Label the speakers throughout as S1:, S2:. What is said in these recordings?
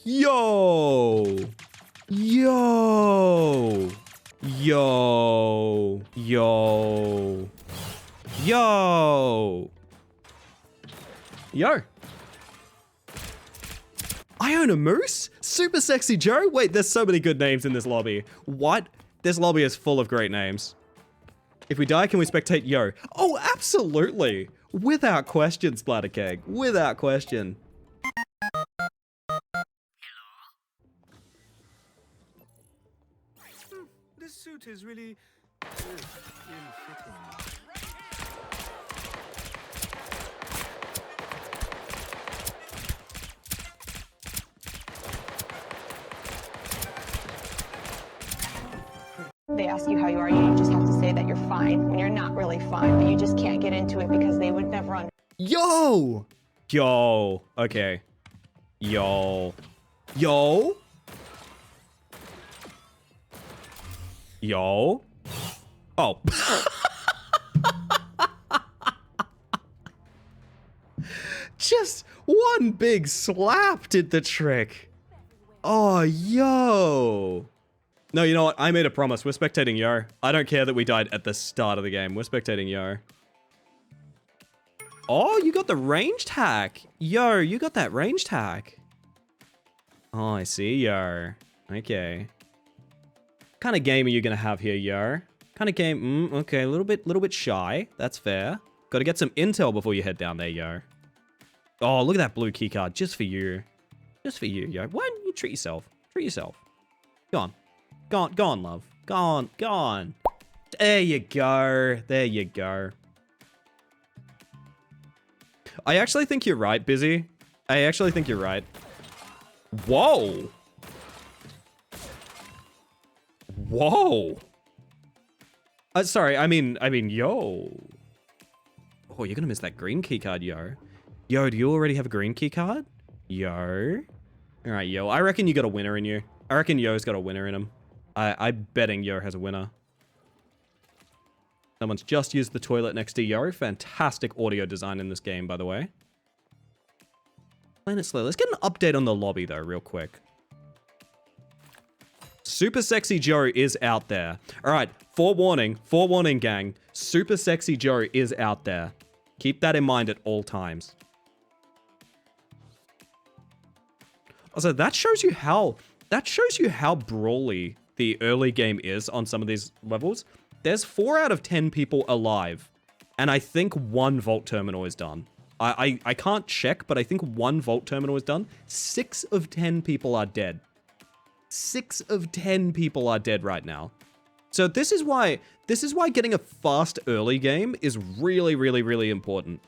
S1: Yo! Yo! Yo! Yo! Yo! Yo! I own a moose? Super Sexy Joe? Wait, there's so many good names in this lobby. What? This lobby is full of great names. If we die, can we spectate Yo? Oh, absolutely! Without question, Splattercake. Without question.
S2: This suit is really ill-fitting.
S3: They ask you how you are, you just have to say that you're fine when you're not really fine, but you just can't get into it because they would never understand.
S1: Yo! Yo. Okay. Yo. Yo? Yo? Oh. Just one big slap did the trick. Oh, yo. No, you know what? I made a promise. We're spectating Yo. I don't care that we died at the start of the game. We're spectating Yo. Oh, you got the ranged hack. Yo, you got that ranged hack. Oh, I see, Yo. Okay. What kind of game are you gonna have here, Yo? Kind of game, okay, a little bit shy. That's fair. Gotta get some intel before you head down there, Yo. Oh, look at that blue keycard, just for you. Just for you, Yo. Why don't you treat yourself? Treat yourself. Go on. Go on, go on, love. Go on, go on. There you go. There you go. I actually think you're right, Busy. I actually think you're right. Whoa. Whoa. Sorry, I mean, yo. Oh, you're gonna miss that green key card, Yo. Yo, do you already have a green key card? Yo. All right, Yo. I reckon you got a winner in you. I reckon Yo's got a winner in him. I'm betting Yo has a winner. Someone's just used the toilet next to Yo. Fantastic audio design in this game, by the way. Playing it slow. Let's get an update on the lobby, though, real quick. Super Sexy Joe is out there. All right, forewarning, gang. Super Sexy Joe is out there. Keep that in mind at all times. Also, that shows you how brawly the early game is on some of these levels. There's 4 out of 10 people alive, and I think 1 vault terminal is done. I can't check, but I think 1 vault terminal is done. 6 of 10 people are dead. 6 of 10 people are dead right now. So this is why getting a fast early game is really, really, really important.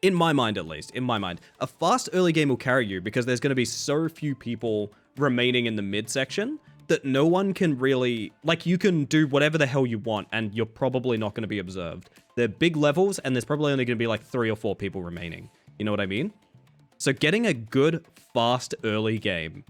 S1: In my mind, at least. In my mind. A fast early game will carry you because there's going to be so few people remaining in the midsection that no one can really... Like, you can do whatever the hell you want and you're probably not going to be observed. They're big levels and there's probably only going to be like 3 or 4 people remaining. You know what I mean? So getting a good, fast early game...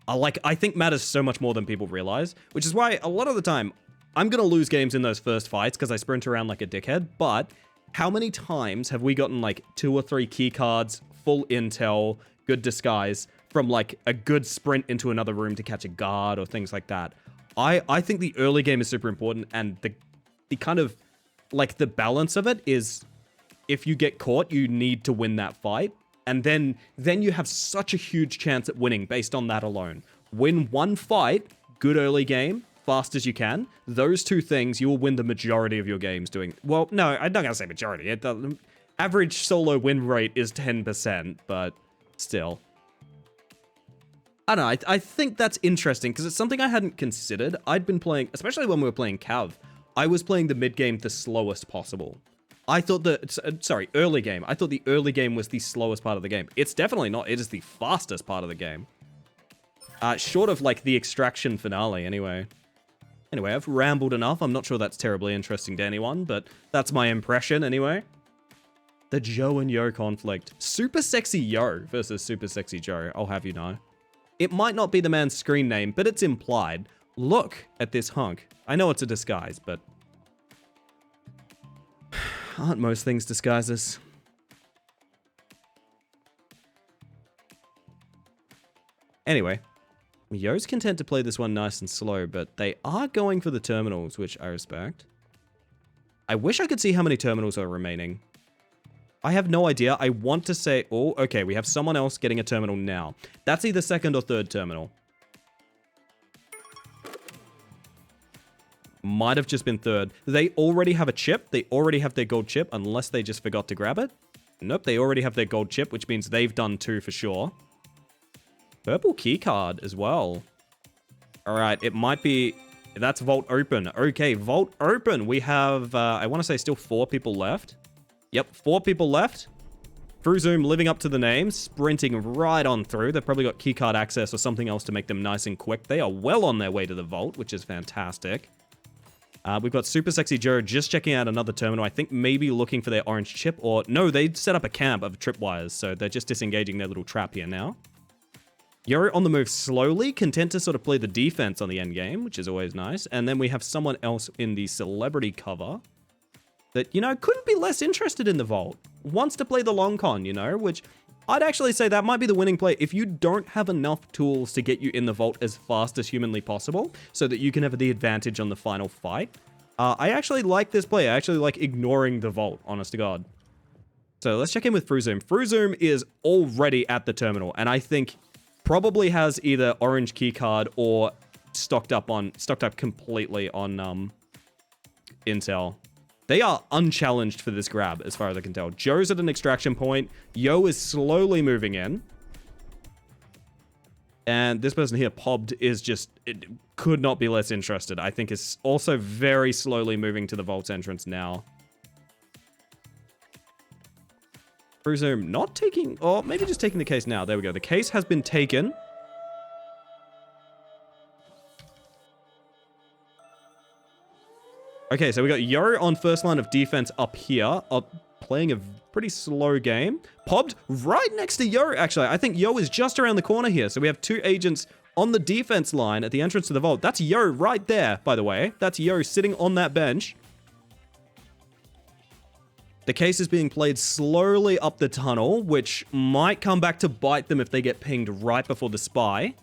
S1: I think matters so much more than people realize, which is why a lot of the time I'm going to lose games in those first fights because I sprint around like a dickhead, but how many times have we gotten like 2 or 3 key cards, full intel, good disguise from like a good sprint into another room to catch a guard or things like that? I think the early game is super important, and the kind of like the balance of it is if you get caught, you need to win that fight. And then you have such a huge chance at winning based on that alone. Win 1 fight, good early game, fast as you can. Those 2 things, you will win the majority of your games doing... Well, no, I'm not going to say majority. The average solo win rate is 10%, but still. I don't know, I think that's interesting because it's something I hadn't considered. I'd been playing, especially when we were playing Cav, I was playing the mid game the slowest possible. I thought the, early game. I thought the early game was the slowest part of the game. It's definitely not. It is the fastest part of the game. Short of, like, the extraction finale, anyway. Anyway, I've rambled enough. I'm not sure that's terribly interesting to anyone, but that's my impression, anyway. The Joe and Yo conflict. Super Sexy Yo versus Super Sexy Joe, I'll have you know. It might not be the man's screen name, but it's implied. Look at this hunk. I know it's a disguise, but... aren't most things disguises? Anyway, Yo's content to play this one nice and slow, but they are going for the terminals, which I respect. I wish I could see how many terminals are remaining. I have no idea. I want to say... Oh, okay, we have someone else getting a terminal now. That's either second or third terminal. Might have just been third. They already have a chip. They already have their gold chip, unless they just forgot to grab it. Nope, they already have their gold chip, which means they've done 2 for sure. Purple keycard as well. All right, it might be... That's vault open. Okay, vault open. We have, I want to say still 4 people left. Yep, 4 people left. FruZoom living up to the name, sprinting right on through. They've probably got keycard access or something else to make them nice and quick. They are well on their way to the vault, which is fantastic. We've got Super Sexy Joe just checking out another terminal. I think maybe looking for their orange chip, or no, they set up a camp of tripwires, so they're just disengaging their little trap here now. Yo on the move slowly, content to sort of play the defense on the end game, which is always nice. And then we have someone else in the celebrity cover that, you know, couldn't be less interested in the vault. Wants to play the long con, you know, which I'd actually say that might be the winning play. If you don't have enough tools to get you in the vault as fast as humanly possible so that you can have the advantage on the final fight, I actually like this play. I actually like ignoring the vault, honest to God. So let's check in with FruZoom. FruZoom is already at the terminal, and I think probably has either orange keycard or stocked up completely on intel. They are unchallenged for this grab, as far as I can tell. Joe's at an extraction point. Yo is slowly moving in. And this person here, Pobbed, is just... It could not be less interested. I think is also very slowly moving to the vault's entrance now. FruZoom not taking... Or maybe just taking the case now. There we go. The case has been taken. Okay, so we got Yo on first line of defense up here, playing a pretty slow game. Pobbed right next to Yo, actually. I think Yo is just around the corner here. So we have 2 agents on the defense line at the entrance to the vault. That's Yo right there, by the way. That's Yo sitting on that bench. The case is being played slowly up the tunnel, which might come back to bite them if they get pinged right before the spy.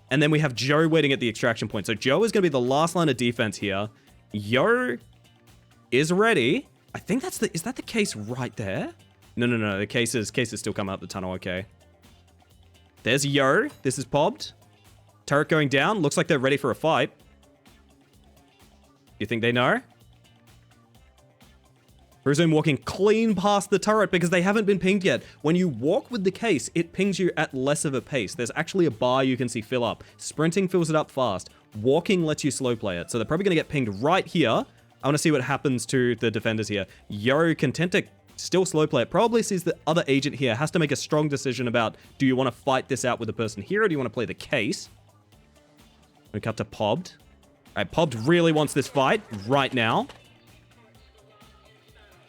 S1: And then we have Joe waiting at the extraction point. So Joe is going to be the last line of defense here. Yo is ready. I think that's is that the case right there? No. The case is still coming up the tunnel. Okay. There's Yo. This is Pobbed. Turret going down. Looks like they're ready for a fight. You think they know? FruZoom walking clean past the turret because they haven't been pinged yet. When you walk with the case, it pings you at less of a pace. There's actually a bar you can see fill up. Sprinting fills it up fast. Walking lets you slow play it. So they're probably going to get pinged right here. I want to see what happens to the defenders here. Yo, content to still slow play it. Probably sees the other agent here. Has to make a strong decision about, do you want to fight this out with the person here or do you want to play the case? We cut to Pobbed. All right, Pobbed really wants this fight right now.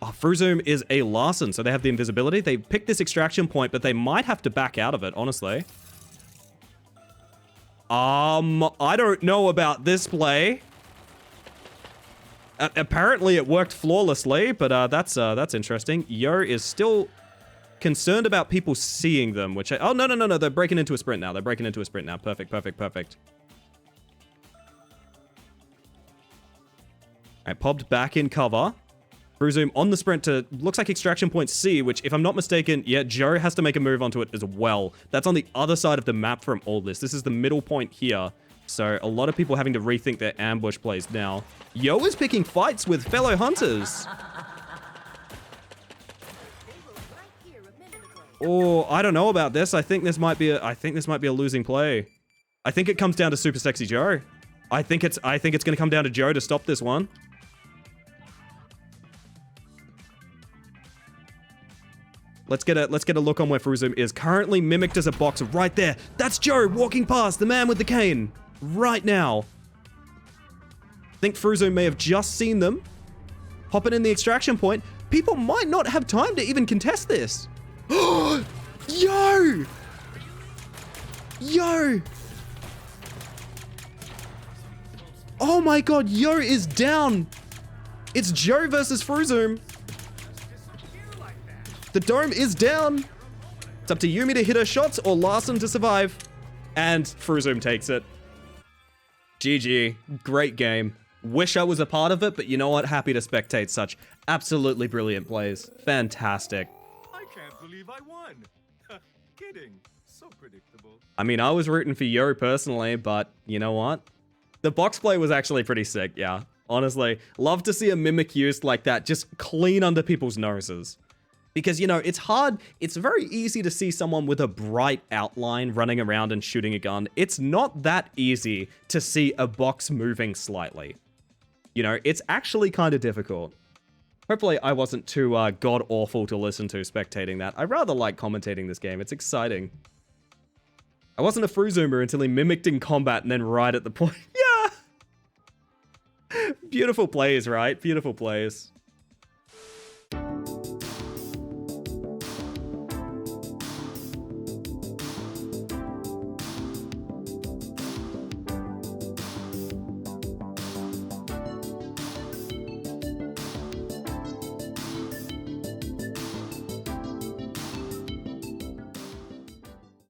S1: Oh, FruZoom is a Larson, so they have the invisibility. They picked this extraction point, but they might have to back out of it, honestly. I don't know about this play. Apparently it worked flawlessly, but that's interesting. Yo is still concerned about people seeing them, which oh, no. They're breaking into a sprint now. Perfect. All right, Pobbed back in cover. FruZoom on the sprint to, looks like extraction point C, which if I'm not mistaken, yeah, Joe has to make a move onto it as well. That's on the other side of the map from all this. This is the middle point here. So a lot of people having to rethink their ambush plays now. Yo is picking fights with fellow hunters. Oh, I don't know about this. I think this might be a losing play. I think it comes down to Super Sexy Joe. I think it's going to come down to Joe to stop this one. Let's get a look on where FruZoom is. Currently mimicked as a box right there. That's Joe walking past, the man with the cane. Right now. I think FruZoom may have just seen them. Hopping in the extraction point. People might not have time to even contest this. Yo! Oh my god, Yo is down. It's Joe versus FruZoom. The dome is down. It's up to Yumi to hit her shots or Larson to survive. And Fruzum takes it. GG. Great game. Wish I was a part of it, but you know what? Happy to spectate such absolutely brilliant plays. Fantastic.
S2: I can't believe I won. Kidding. So predictable.
S1: I mean, I was rooting for Yo personally, but you know what? The box play was actually pretty sick, yeah. Honestly, love to see a mimic used like that, just clean under people's noses. Because, you know, it's hard, it's very easy to see someone with a bright outline running around and shooting a gun. It's not that easy to see a box moving slightly. You know, it's actually kind of difficult. Hopefully I wasn't too god-awful to listen to spectating that. I rather like commentating this game, it's exciting. I wasn't a Fruzoomer until he mimicked in combat and then right at the point. Yeah! Beautiful plays, right? Beautiful plays.